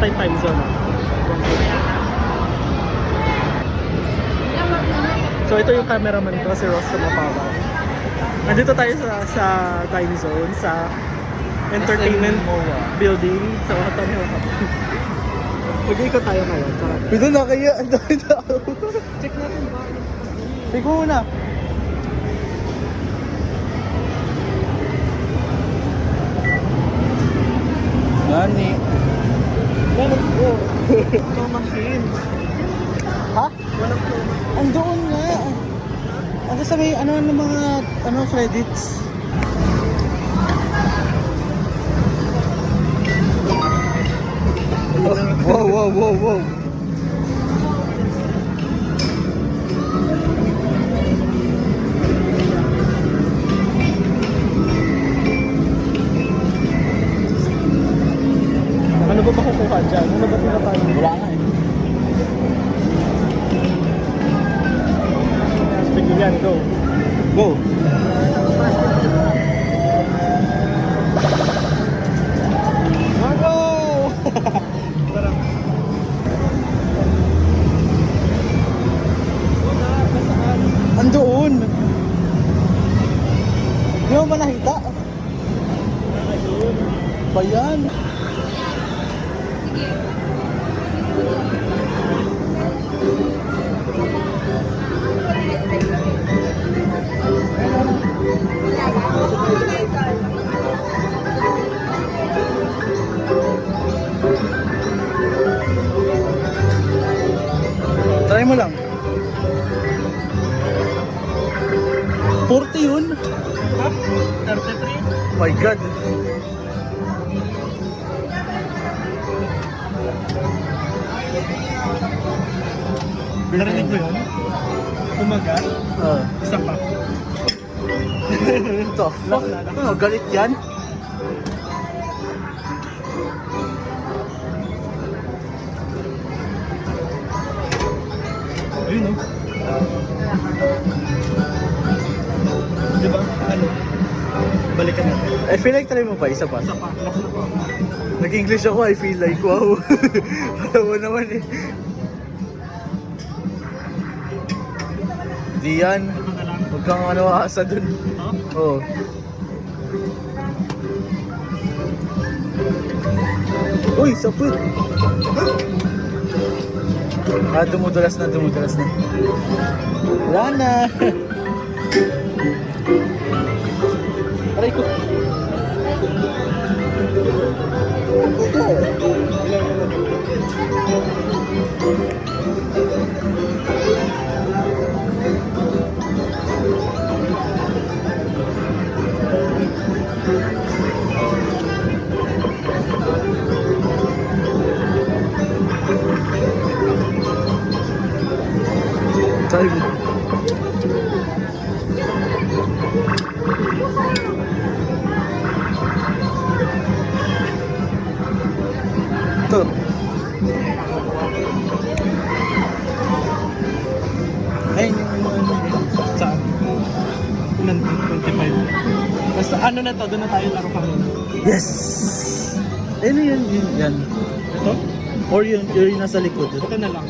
Argentine time zone. So ito yung cameraman ko, si Ross Mapawa. Nandito tayo sa time zone, sa entertainment building. So ito niyo. Mag-iikot tayo ngayon. Ito na kaya, ang dami tao. Check natin ba? Tingnan mo na. Nani? Walang po. Ito machine. Ha? Walang po. Andoon nga. Ano sa may ano ng mga credits? Wow. Ano ba makukuha dyan? Ano ba tinatayo? Wala nga eh. Sige yan, go. Go. Go! Parang... Andoon. Di mo ba nakita? Ba yan? Try mo lang. 40 yun. Ha? 33? My God. Narinig mo yun? Kumagat? Isa pa. Ito. Ano, galit yan? Ayun o. Diba? Ano? Balikan natin. I feel like try mo pa, isa pa. Isa pa. Last na po. Nag-English ako, I feel like, wow. Alam mo naman eh. Di yan. Ito na lang. Huwag kang asa dun. Ha? Oo. Uy, sapit! Dumudulas na. Wala na. Aray ko. Time. Ito. Ayun yung Saan? 25. Basta ano na to, doon na tayo laro kami. yes! Ayun yun. Yan. Ito? Or yun nasa likod. Ito na lang.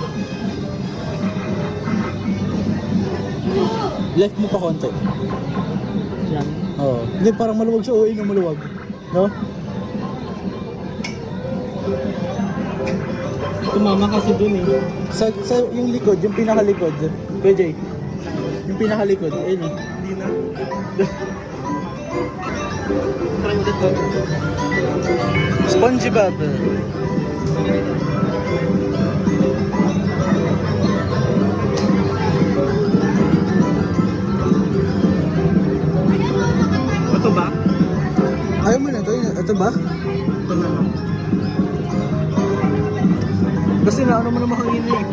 Left mo pa konti. Yan. Oo. Hindi, parang maluwag siya. Oo, yun yung maluwag. No? Tumama kasi dun eh. Sa yung likod, yung pinakalikod. Kuya Jay. Yung pinakalikod. Ayun eh. Hindi na. Try ulit to. SpongeBob. Ito ba? Ayaw mo na to. Ito ba? Ito na lang. Kasi na ano mo naman hangin eh.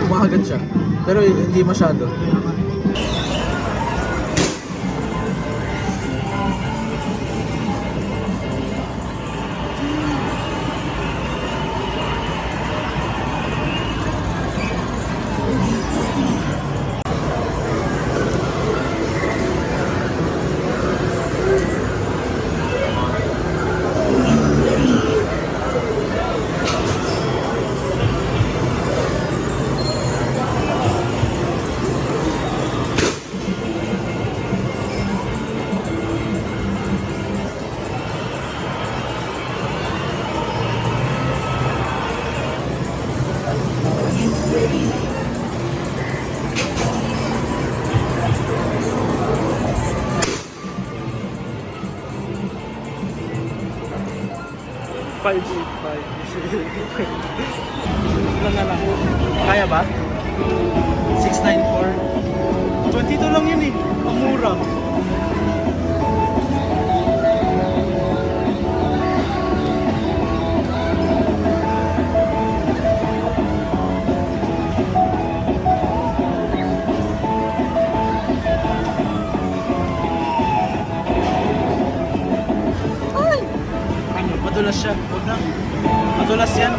Umahagat siya. Pero hindi masyado. 585. Ilan na lang? Kaya ba? 694. 22 lang yun eh. Ang mura. Ano, madulas siya. Huwag na. Madulas yan.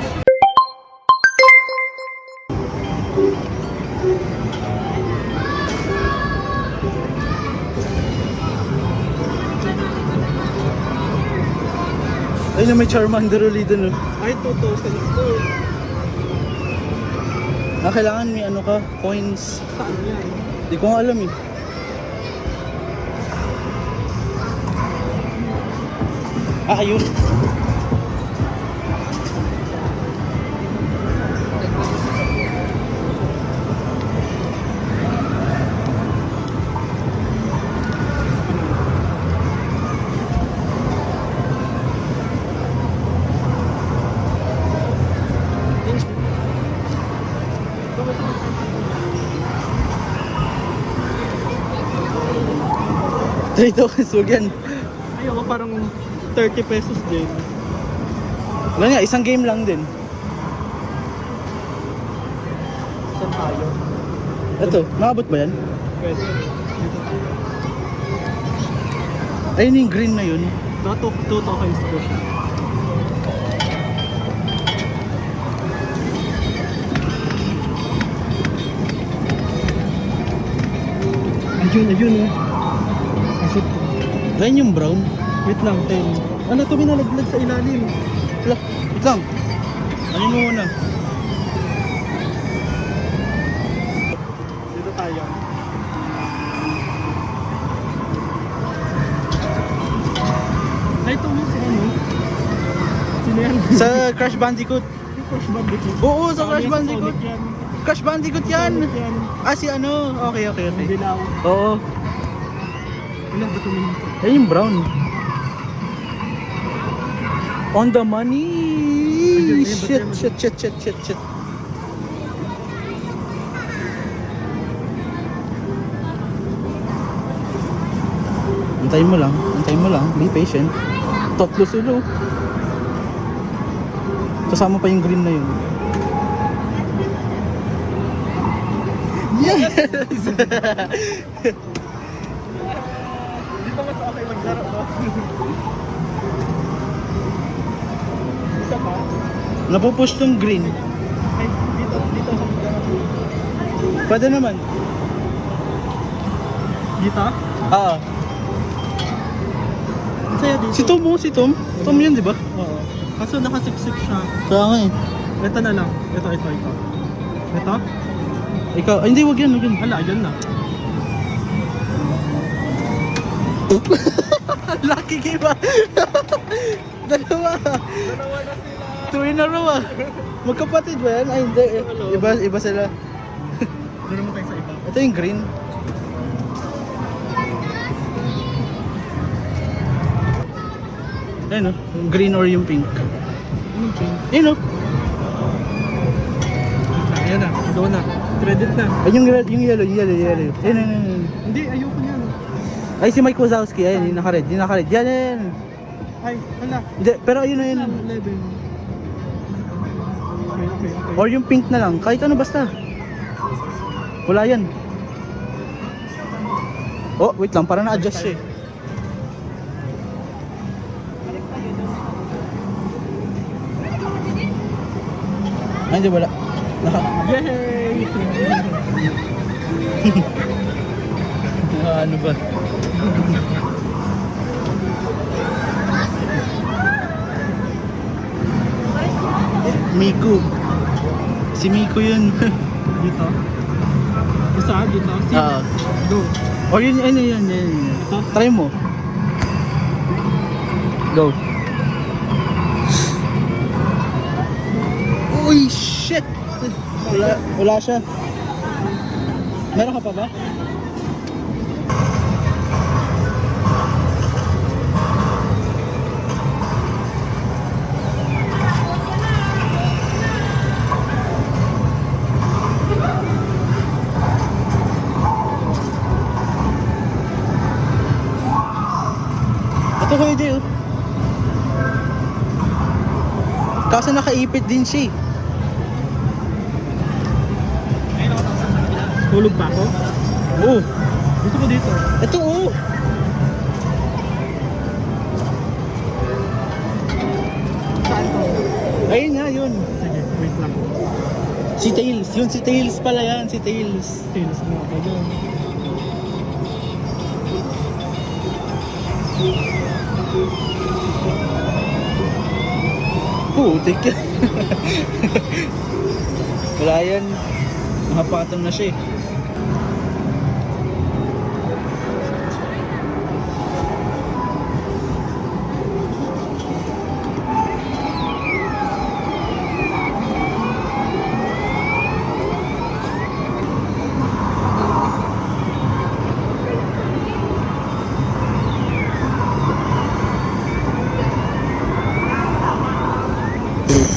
Ayun na may Charmander ulit dun. Ay, 2,000. Kailangan may ano ka, coins. Saan yan? Di ko nga alam eh. Ayun. Ito, suog yan. Ayoko, parang 30 pesos din. Wala nga, isang game lang din. Saan tayo? Ito, nakabot ba yan? Pwede. Dito tayo. Ayun yung green na yun. Baka 2 tokens ko siya. Ayun oh. Asot. Ayun yung brown. Wait lang, 10. Ano to, binalaglag sa ilalim? Wala, wait lang. Ano mo muna? Dito tayo. Ay, ito yung si ano? Sino yan? Sa Crash Bandicoot. Yung Crash Bandicoot. Oo, sa Crash Yes, Bandicoot. Sonic yan. Crash Bandicoot yan. Sonic yan. Ah, si ano? Okay. Yung dilaw. Oo. Ilan ba tumingin ko? Ayun yung brown. On the money. Ayun, Shit. Antayin mo lang. Be patient. Tatlo sila. Kasama pa yung green na yun. Yes! Dito mas okay maglaro to. Isa pa? Napupush tong green. Ay, dito sa maglaro. Pwede naman. Dito? Ah. Ang saya dito. Si Tom. Tom yun, di ba? Oo. Kaso nakasiksik siya. Kaya nga eh. Ito na lang. Ito. Ito? Ikaw, ay hindi, wag yan. Hala, yan na. Lucky game ah. Dalawa. Dalawa na sila. 2 in a row ah. Magkapatid ba yan? Ay hindi. Iba sila. Doon naman tayo sa iba. Ito yung green. Ayun oh. Yung green or yung pink. Anong change? Ayun oh. Ayan na. Doon na. Credit na. Ay yung red, yung yellow. Ayun. Hindi, ayoko niyan. Ay si Mike Wazowski. Ayun, yung naka-red. Yan. Ay, hala. Hindi, pero ayun na yun. 11. Okay. Or yung pink na lang. Kahit ano basta. Wala yan. Oh, wait lang. Para na-adjust siya eh. Ay, hindi wala. Yay! Ano ba? Miku. Si Miku yun. Dito? Isa, dito? Si Doon. Or yun. Ito? Try mo. Go. Uy, shit! Wala siya. Meron ka pa ba? Ito Kuya Jay, oh. Kaso nakaipit din siya, eh. Tulog pa ako? Oo. Gusto ko dito. Ito, oh. Saan to? Ayun nga, yun. Sige, wait lang. Si Tails. Yun, si Tails pala yan. Si Tails. Tilis mo ako dyan. Putik yan. Wala yan. Nakapatong na siya, eh.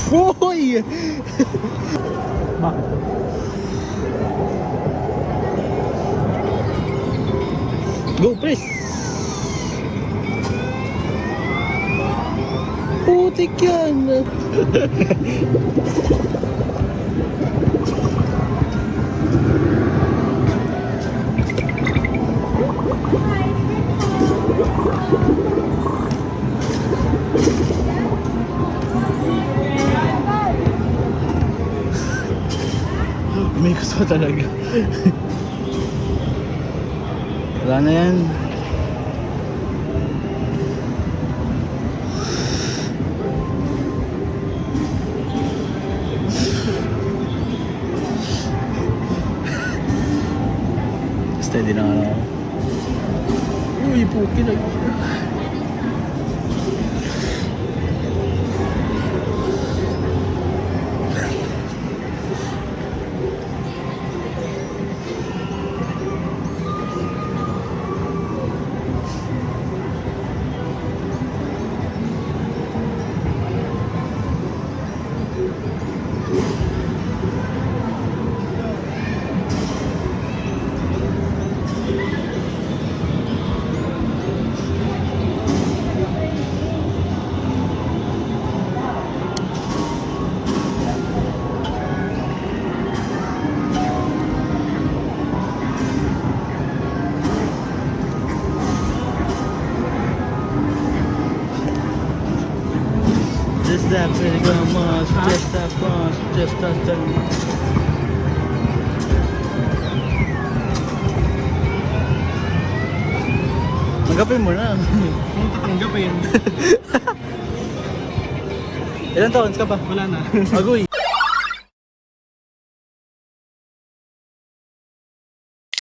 Hoy! Bakit? Go, press! Putik yan! May gusto talaga. Wala na yan. Steady na ako. Uy, puki na. Just that pretty girl much, just that bunch, just that thing. Tanggapin mo na. Kung tatanggapin, Ilan taons ka pa? wala na. Agoy.